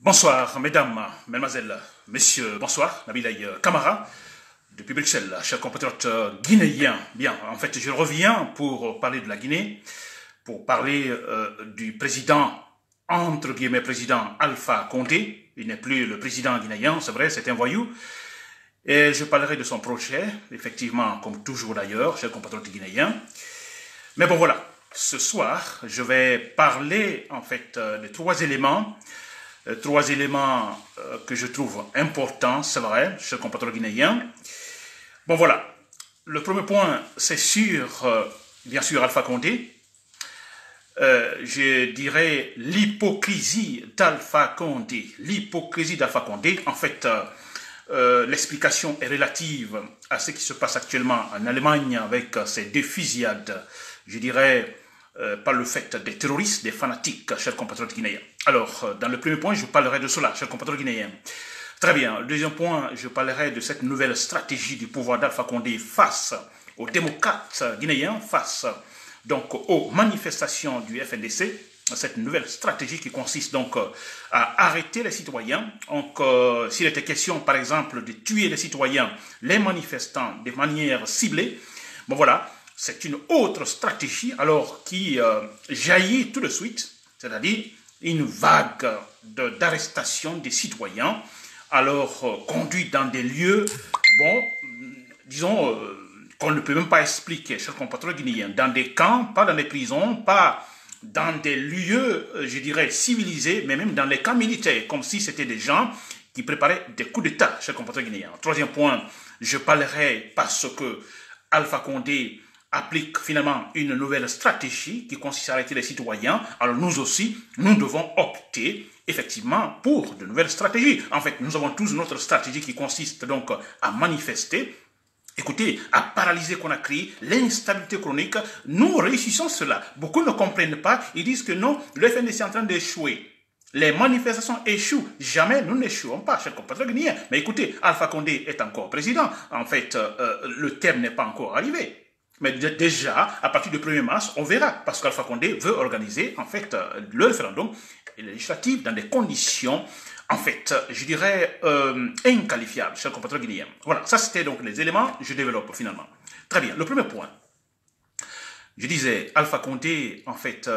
Bonsoir, mesdames, mesdemoiselles, messieurs, bonsoir, Nabilay Kamara, depuis Bruxelles, chers compatriotes guinéens. Bien, en fait, je reviens pour parler de la Guinée, pour parler du président, entre guillemets, président Alpha Condé. Il n'est plus le président guinéen, c'est vrai, c'est un voyou. Et je parlerai de son projet, effectivement, comme toujours d'ailleurs, chers compatriotes guinéens. Mais bon, voilà, ce soir, je vais parler, en fait, de trois éléments que je trouve importants, c'est vrai, chez le compatriote guinéen. Bon voilà, le premier point, c'est sur, bien sûr, Alpha Condé. Je dirais l'hypocrisie d'Alpha Condé. L'hypocrisie d'Alpha Condé, en fait, l'explication est relative à ce qui se passe actuellement en Allemagne avec ces deux fusillades, je dirais, par le fait des terroristes, des fanatiques, chers compatriotes guinéens. Alors, dans le premier point, je parlerai de cela, chers compatriotes guinéens. Très bien. Le deuxième point, je parlerai de cette nouvelle stratégie du pouvoir d'Alpha Condé face aux démocrates guinéens, face donc aux manifestations du FNDC, cette nouvelle stratégie qui consiste donc à arrêter les citoyens. Donc, s'il était question, par exemple, de tuer les citoyens, les manifestants de manière ciblée, bon voilà, c'est une autre stratégie alors qui jaillit tout de suite, c'est-à-dire une vague d'arrestation des citoyens, alors conduits dans des lieux, bon, disons, qu'on ne peut même pas expliquer, chers compatriotes guinéens, dans des camps, pas dans des prisons, pas dans des lieux, je dirais, civilisés, mais même dans les camps militaires, comme si c'était des gens qui préparaient des coups d'État, chers compatriotes guinéens. Troisième point, je parlerai parce que Alpha Condé applique finalement une nouvelle stratégie qui consiste à arrêter les citoyens. Alors nous aussi, nous devons opter effectivement pour de nouvelles stratégies. En fait, nous avons tous notre stratégie qui consiste donc à manifester, écoutez, à paralyser Conakry, l'instabilité chronique. Nous réussissons cela. Beaucoup ne comprennent pas. Ils disent que non, le FNDC est en train d'échouer. Les manifestations échouent. Jamais nous n'échouons pas, chers compatriotes guinéens. Mais écoutez, Alpha Condé est encore président. En fait, le terme n'est pas encore arrivé. Mais déjà, à partir du 1er mars, on verra, parce qu'Alpha Condé veut organiser, en fait, le référendum législatif dans des conditions, en fait, je dirais, inqualifiables, chers compatriotes guinéens. Voilà, ça c'était donc les éléments, je développe finalement. Très bien, le premier point. Je disais, Alpha Condé, en fait,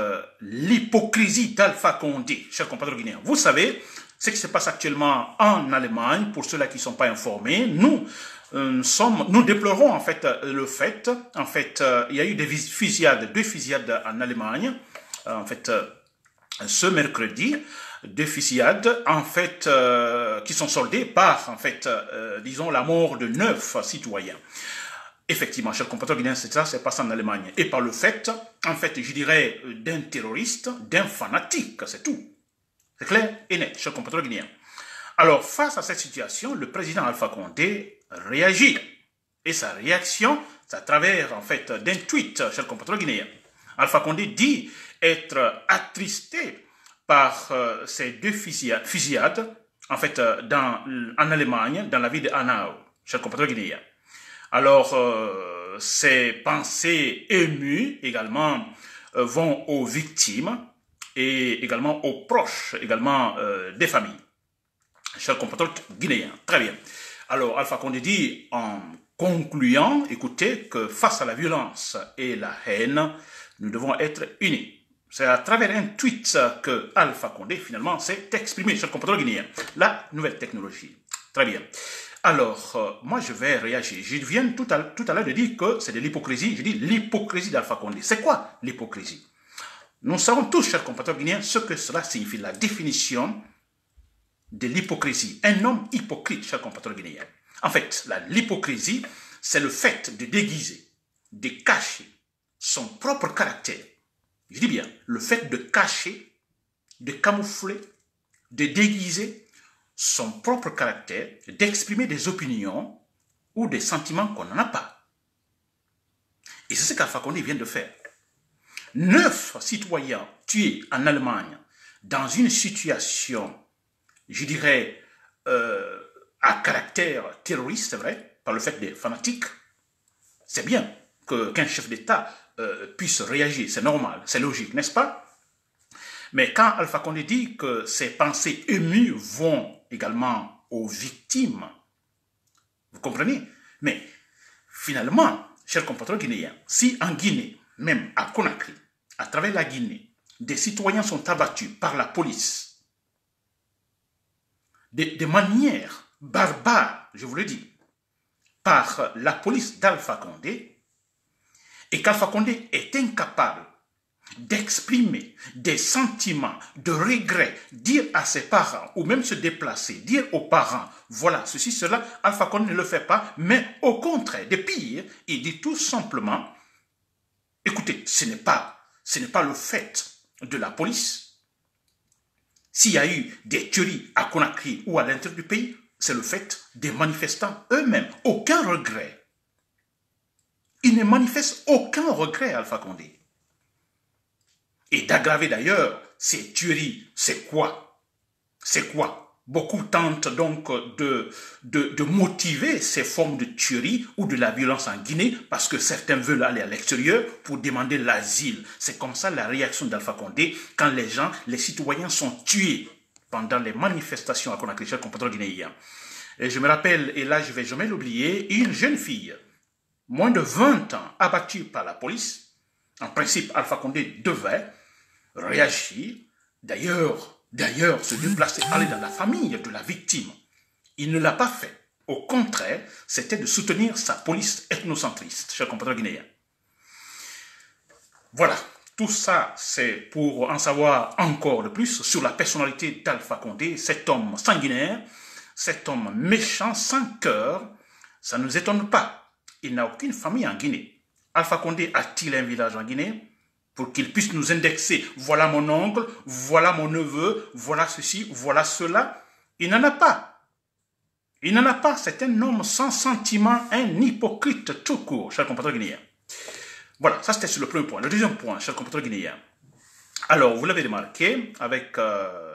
l'hypocrisie d'Alpha Condé, chers compatriotes guinéens. Vous savez, ce qui se passe actuellement en Allemagne, pour ceux-là qui ne sont pas informés, nous déplorons en fait le fait, il y a eu deux fusillades en Allemagne, en fait, ce mercredi, deux fusillades, en fait, qui sont soldées par, en fait, disons, la mort de 9 citoyens. Effectivement, chers compatriotes guinéens, c'est ça, c'est passé en Allemagne. Et par le fait, en fait, je dirais, d'un terroriste, d'un fanatique, c'est tout. C'est clair et net, chers compatriotes guinéens. Alors, face à cette situation, le président Alpha Condé réagit. Et sa réaction, c'est à travers, en fait, d'un tweet, chers compatriotes guinéens. Alpha Condé dit être attristé par ces deux fusillades, en fait, en Allemagne, dans la ville de Hanau, chers compatriotes guinéens. Alors, ces pensées émues également vont aux victimes et également aux proches également des familles. Chers compatriotes guinéens, très bien. Alors, Alpha Condé dit en concluant, écoutez, que face à la violence et la haine, nous devons être unis. C'est à travers un tweet que Alpha Condé, finalement, s'est exprimé, chers compatriotes guinéens. La nouvelle technologie. Très bien. Alors, moi, je vais réagir. Je viens tout à l'heure de dire que c'est de l'hypocrisie. Je dis l'hypocrisie d'Alpha Condé. C'est quoi l'hypocrisie? Nous savons tous, chers compatriotes guinéens, ce que cela signifie, la définition de l'hypocrisie. Un homme hypocrite, chers compatriotes guinéens. En fait, l'hypocrisie, c'est le fait de déguiser, de cacher son propre caractère. Je dis bien, le fait de cacher, de camoufler, de déguiser son propre caractère, d'exprimer des opinions ou des sentiments qu'on n'en a pas. Et c'est ce qu'Alpha Condé vient de faire. 9 citoyens tués en Allemagne dans une situation, je dirais, à caractère terroriste, c'est vrai, par le fait des fanatiques. C'est bien qu'un chef d'État puisse réagir, c'est normal, c'est logique, n'est-ce pas? Mais quand Alpha Condé dit que ses pensées émues vont également aux victimes, vous comprenez? Mais finalement, chers compatriotes guinéens, si en Guinée, même à Conakry, à travers la Guinée, des citoyens sont abattus par la police de manière barbare, je vous le dis, par la police d'Alpha Condé, et qu'Alpha Condé est incapable d'exprimer des sentiments de regret, dire à ses parents, ou même se déplacer, dire aux parents, voilà, ceci, cela, Alpha Condé ne le fait pas, mais au contraire, de pire, il dit tout simplement, écoutez, ce n'est pas le fait de la police. S'il y a eu des tueries à Conakry ou à l'intérieur du pays, c'est le fait des manifestants eux-mêmes. Aucun regret. Ils ne manifestent aucun regret, Alpha Condé. Et d'aggraver d'ailleurs ces tueries, c'est quoi? C'est quoi? Beaucoup tentent donc de motiver ces formes de tuerie ou de la violence en Guinée parce que certains veulent aller à l'extérieur pour demander l'asile. C'est comme ça la réaction d'Alpha Condé quand les citoyens sont tués pendant les manifestations à Conakry, chers compatriotes guinéens. Et je me rappelle, et là je ne vais jamais l'oublier, une jeune fille, moins de 20 ans, abattue par la police. En principe, Alpha Condé devait réagir, d'ailleurs se déplacer, aller dans la famille de la victime. Il ne l'a pas fait. Au contraire, c'était de soutenir sa police ethnocentriste, chers compatriotes guinéens. Voilà, tout ça, c'est pour en savoir encore de plus sur la personnalité d'Alpha Condé, cet homme sanguinaire, cet homme méchant, sans cœur. Ça ne nous étonne pas. Il n'a aucune famille en Guinée. Alpha Condé a-t-il un village en Guinée pour qu'il puisse nous indexer? Voilà mon oncle, voilà mon neveu, voilà ceci, voilà cela. Il n'en a pas. Il n'en a pas. C'est un homme sans sentiment, un hypocrite tout court, chers compatriotes guinéens. Voilà, ça c'était sur le premier point. Le deuxième point, chers compatriotes guinéens. Alors, vous l'avez remarqué, avec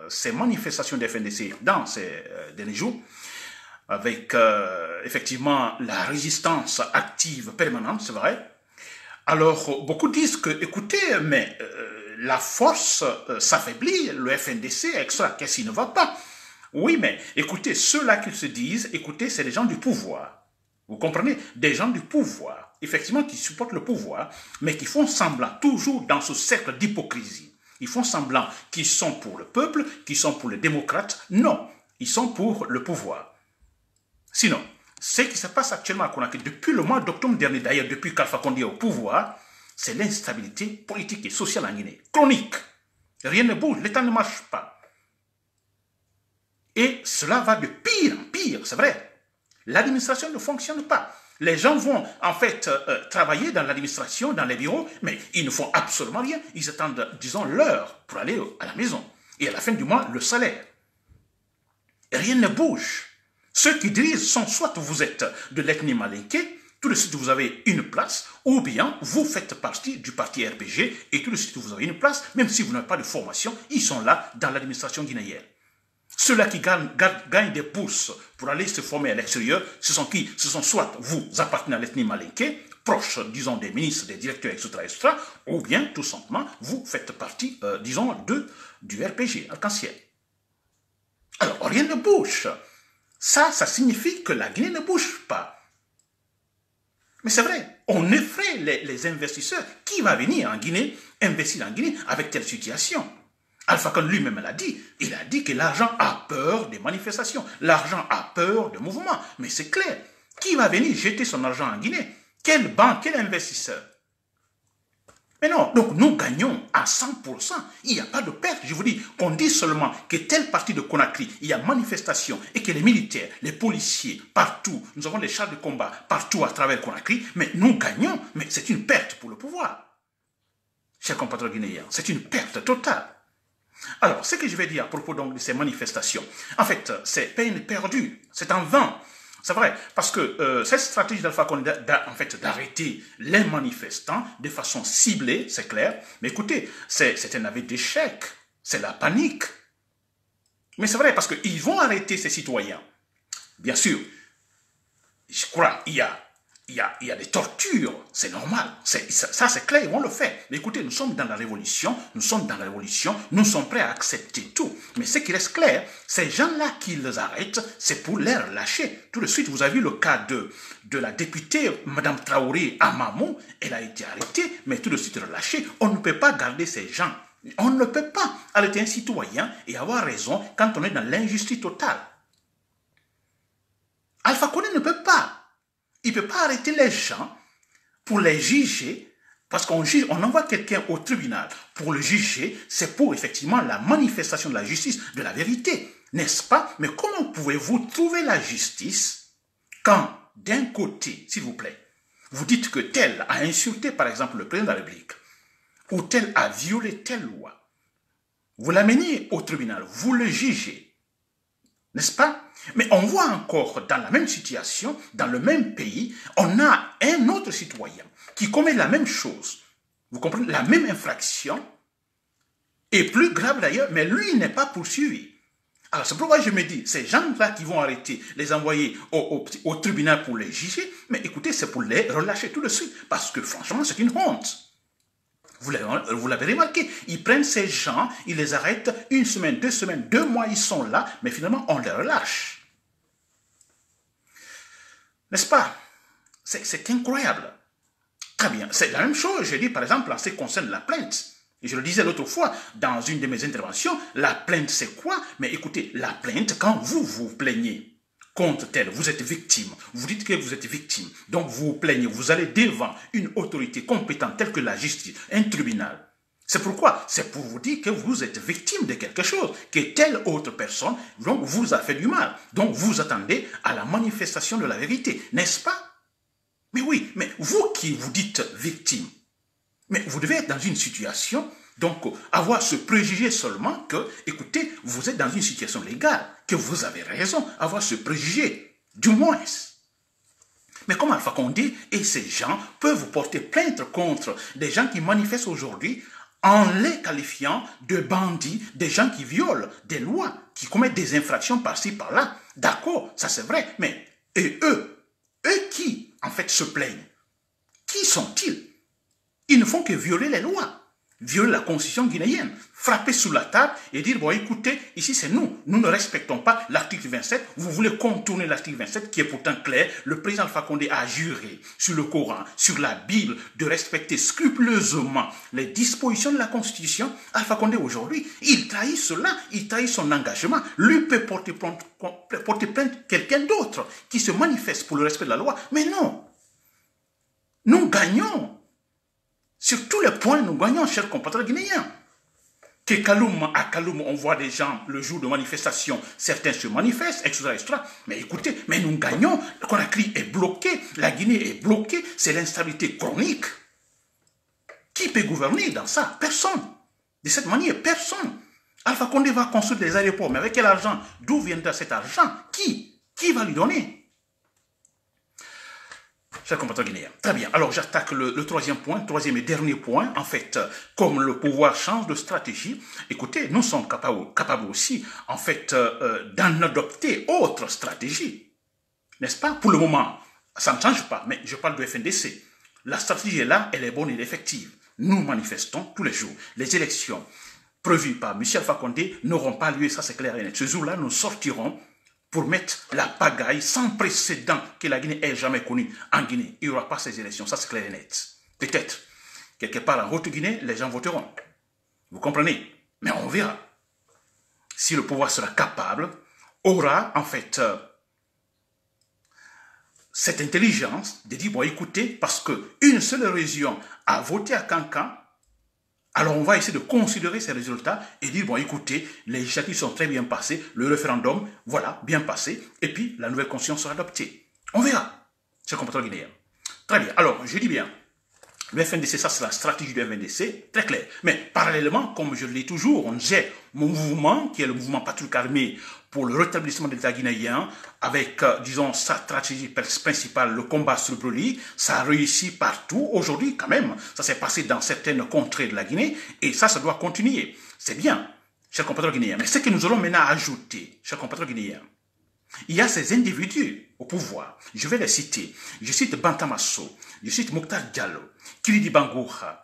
ces manifestations des FNDC dans ces derniers jours, avec effectivement la résistance active permanente, c'est vrai. Alors, beaucoup disent que, écoutez, mais la force s'affaiblit, le FNDC, etc. Qu'est-ce qui ne va pas? Oui, mais écoutez, ceux-là qui se disent, écoutez, c'est des gens du pouvoir. Vous comprenez? Des gens du pouvoir, effectivement, qui supportent le pouvoir, mais qui font semblant, toujours dans ce cercle d'hypocrisie. Ils font semblant qu'ils sont pour le peuple, qu'ils sont pour les démocrates. Non, ils sont pour le pouvoir. Sinon, ce qui se passe actuellement à Conakry, depuis le mois d'octobre dernier, d'ailleurs, depuis qu'Alpha Condé est au pouvoir, c'est l'instabilité politique et sociale en Guinée. Chronique. Rien ne bouge, l'État ne marche pas. Et cela va de pire en pire, c'est vrai. L'administration ne fonctionne pas. Les gens vont en fait travailler dans l'administration, dans les bureaux, mais ils ne font absolument rien. Ils attendent, disons, l'heure pour aller à la maison. Et à la fin du mois, le salaire. Et rien ne bouge. Ceux qui dirigent sont soit vous êtes de l'ethnie malinké, tout de suite vous avez une place, ou bien vous faites partie du parti RPG et tout de suite vous avez une place, même si vous n'avez pas de formation, ils sont là dans l'administration guinéenne. Ceux-là qui gagnent des bourses pour aller se former à l'extérieur, ce sont qui? Ce sont soit vous appartenez à l'ethnie malinké, proche, disons, des ministres, des directeurs, etc., ou bien, tout simplement, vous faites partie, disons, du RPG, arc-en-ciel. Alors, rien ne bouge. Ça signifie que la Guinée ne bouge pas. Mais c'est vrai, on effraie les investisseurs. Qui va venir en Guinée, investir en Guinée avec telle situation? Alpha Condé lui-même l'a dit. Il a dit que l'argent a peur des manifestations. L'argent a peur des mouvements. Mais c'est clair. Qui va venir jeter son argent en Guinée? Quelle banque, quel investisseur? Mais non, donc nous gagnons à 100%. Il n'y a pas de perte. Je vous dis, on dit seulement que telle partie de Conakry, il y a manifestation et que les militaires, les policiers, partout, nous avons les chars de combat partout à travers Conakry, mais nous gagnons, mais c'est une perte pour le pouvoir. Chers compatriotes guinéens, c'est une perte totale. Alors, ce que je vais dire à propos donc de ces manifestations, en fait, c'est peine perdue, c'est en vain. C'est vrai, parce que cette stratégie d'Alpha Condé, en fait, d'arrêter les manifestants de façon ciblée, c'est clair. Mais écoutez, c'est un aveu d'échec, c'est la panique. Mais c'est vrai, parce qu'ils vont arrêter ces citoyens. Bien sûr, je crois, il y a il y a des tortures, c'est normal. Ça, c'est clair, on le fait. Mais écoutez, nous sommes dans la révolution, nous sommes prêts à accepter tout. Mais ce qui reste clair, ces gens-là qui les arrêtent, c'est pour les relâcher. Tout de suite, vous avez vu le cas de la députée, Mme Traoré Amamou, elle a été arrêtée, mais tout de suite relâchée. On ne peut pas garder ces gens. On ne peut pas arrêter un citoyen et avoir raison quand on est dans l'injustice totale. Alpha Condé ne peut pas. Il ne peut pas arrêter les gens pour les juger, parce qu'on envoie quelqu'un au tribunal pour le juger, c'est pour effectivement la manifestation de la justice, de la vérité, n'est-ce pas? Mais comment pouvez-vous trouver la justice quand, d'un côté, s'il vous plaît, vous dites que tel a insulté par exemple le président de la République, ou tel a violé telle loi, vous l'amenez au tribunal, vous le jugez, n'est-ce pas? Mais on voit encore dans la même situation, dans le même pays, on a un autre citoyen qui commet la même chose. Vous comprenez? La même infraction, et plus grave d'ailleurs, mais lui n'est pas poursuivi. Alors c'est pourquoi je me dis, ces gens-là qui vont arrêter, les envoyer au tribunal pour les juger, mais écoutez, c'est pour les relâcher tout de suite, parce que franchement, c'est une honte. Vous l'avez remarqué, ils prennent ces gens, ils les arrêtent 1 semaine, 2 semaines, 2 mois, ils sont là, mais finalement, on les relâche. N'est-ce pas? C'est incroyable. Très bien, c'est la même chose, je dis par exemple, en ce qui concerne la plainte. Et je le disais l'autre fois, dans une de mes interventions, la plainte c'est quoi? Mais écoutez, la plainte, quand vous vous plaignez contre tel, vous êtes victime, vous dites que vous êtes victime, donc vous vous plaignez, vous allez devant une autorité compétente telle que la justice, un tribunal. C'est pourquoi? C'est pour vous dire que vous êtes victime de quelque chose, que telle autre personne donc, vous a fait du mal. Donc vous attendez à la manifestation de la vérité, n'est-ce pas? Mais oui, mais vous qui vous dites victime, mais vous devez être dans une situation, donc avoir ce préjugé seulement que, écoutez, vous êtes dans une situation légale, que vous avez raison, avoir ce préjugé, du moins. Mais comme Alpha Condé et ces gens peuvent porter plainte contre des gens qui manifestent aujourd'hui en les qualifiant de bandits, des gens qui violent des lois, qui commettent des infractions par-ci, par-là. D'accord, ça c'est vrai, mais et eux qui, en fait, se plaignent, qui sont-ils? Ils ne font que violer les lois, violer la constitution guinéenne, frapper sous la table et dire, bon écoutez, ici c'est nous ne respectons pas l'article 27, vous voulez contourner l'article 27 qui est pourtant clair, le président Alpha Condé a juré sur le Coran, sur la Bible, de respecter scrupuleusement les dispositions de la constitution. Alpha Condé aujourd'hui, il trahit cela, il trahit son engagement, lui peut porter plainte quelqu'un d'autre qui se manifeste pour le respect de la loi, mais non, nous gagnons. Sur tous les points, nous gagnons, chers compatriotes guinéens. Que Kaloum, à Kaloum, on voit des gens, le jour de manifestation, certains se manifestent, etc., etc. Mais écoutez, mais nous gagnons, le Conakry est bloqué, la Guinée est bloquée, c'est l'instabilité chronique. Qui peut gouverner dans ça? Personne. De cette manière, personne. Alpha Condé va construire des aéroports, mais avec quel argent? D'où viendra cet argent? Qui va lui donner? Chers compatriotes guinéens. Très bien. Alors, j'attaque le troisième point, troisième et dernier point. En fait, comme le pouvoir change de stratégie, écoutez, nous sommes capables aussi, en fait, d'en adopter autre stratégie. N'est-ce pas? Pour le moment, ça ne change pas, mais je parle de FNDC. La stratégie est là, elle est bonne, elle est effective. Nous manifestons tous les jours. Les élections prévues par M. Alpha Condé n'auront pas lieu, ça c'est clair et net. Ce jour-là, nous sortirons pour mettre la pagaille sans précédent que la Guinée ait jamais connue en Guinée. Il n'y aura pas ces élections, ça c'est clair et net. Peut-être, quelque part en Haute-Guinée, les gens voteront. Vous comprenez? Mais on verra. Si le pouvoir sera capable, aura en fait cette intelligence de dire, bon écoutez, parce qu'une seule région a voté à Cancan, alors on va essayer de considérer ces résultats et dire, bon écoutez, les législatives sont très bien passées, le référendum, voilà, bien passé, et puis la nouvelle constitution sera adoptée. On verra, c'est le compatriote guinéen. Très bien, alors je dis bien, le FNDC, ça c'est la stratégie du FNDC, très clair. Mais parallèlement, comme je le dis toujours, j'ai mon mouvement, qui est le mouvement Patriotique Armé pour le rétablissement de l'État guinéen, avec, disons, sa stratégie principale, le combat sur le brûlis. Ça a réussi partout. Aujourd'hui, quand même, ça s'est passé dans certaines contrées de la Guinée, et ça doit continuer. C'est bien, chers compatriotes guinéens. Mais ce que nous allons maintenant ajouter, chers compatriotes guinéens, Il y a ces individus au pouvoir. Je vais les citer. Je cite Bantamasso, je cite Mokhtar Diallo, Kiridi Bangoura,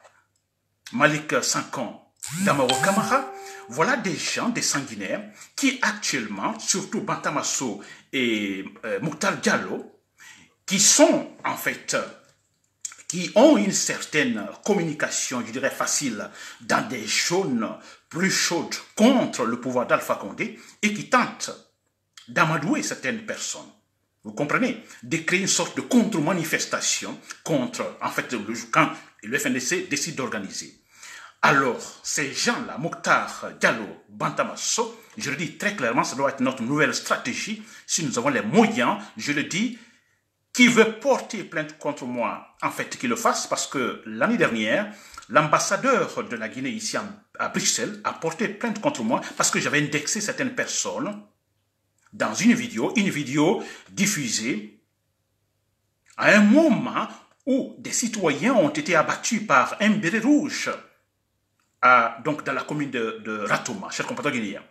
Malik Sankan, Damaro Kamara. Voilà des gens, des sanguinaires, qui actuellement, surtout Bantamasso et Mokhtar Diallo, qui sont en fait, qui ont une certaine communication, je dirais facile, dans des zones plus chaudes contre le pouvoir d'Alpha Condé et qui tentent d'amadouer certaines personnes. Vous comprenez? De créer une sorte de contre-manifestation contre, en fait, quand le FNDC décide d'organiser. Alors, ces gens-là, Mokhtar Diallo, Bantamasso, je le dis très clairement, ça doit être notre nouvelle stratégie. Si nous avons les moyens, je le dis, qui veut porter plainte contre moi, en fait, qu'il le fasse, parce que l'année dernière, l'ambassadeur de la Guinée ici à Bruxelles a porté plainte contre moi parce que j'avais indexé certaines personnes dans une vidéo diffusée à un moment où des citoyens ont été abattus par un béret rouge donc dans la commune de Ratoma, chers compatriotes guinéens.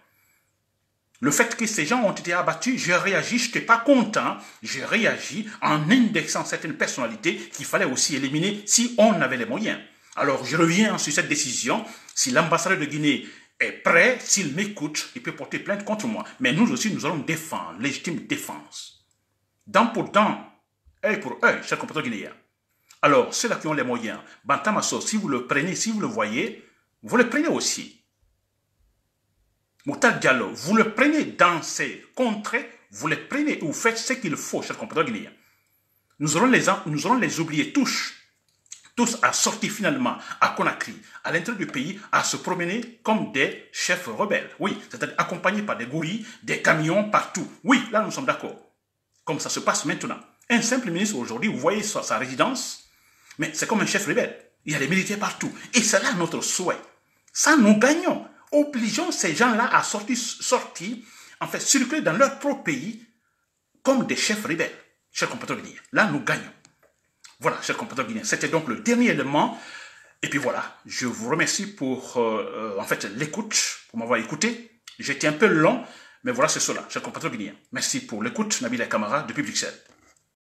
Le fait que ces gens ont été abattus, j'ai réagi, je n'étais pas content, j'ai réagi en indexant certaines personnalités qu'il fallait aussi éliminer si on avait les moyens. Alors je reviens sur cette décision, si l'ambassadeur de Guinée est prêt, s'il m'écoute, il peut porter plainte contre moi. Mais nous aussi, nous allons défendre, légitime défense. Dent pour dent, œil pour œil, chers compatriotes guinéens. Alors, ceux-là qui ont les moyens, Bantamasso, si vous le prenez, si vous le voyez, vous le prenez aussi. Mokhtar Diallo, vous le prenez dans ces contrées, vous les prenez et vous faites ce qu'il faut, chers compatriotes guinéens. Nous allons les oublier tous à sortir finalement à Conakry, à l'intérieur du pays, à se promener comme des chefs rebelles. Oui, c'est-à-dire accompagnés par des gorilles, des camions partout. Oui, là nous sommes d'accord. Comme ça se passe maintenant. Un simple ministre aujourd'hui, vous voyez sa résidence, mais c'est comme un chef rebelle. Il y a des militaires partout. Et c'est là notre souhait. Ça, nous gagnons. Obligeons ces gens-là à sortir, en fait, circuler dans leur propre pays comme des chefs rebelles. Chers compatriotes guinéens, là, nous gagnons. Voilà, chers compatriotes guinéens, c'était donc le dernier élément. Et puis voilà, je vous remercie pour, en fait, l'écoute, pour m'avoir écouté. J'étais un peu long, mais voilà, c'est cela, chers compatriotes guinéens. Merci pour l'écoute, Nabil Kamara, depuis Bruxelles.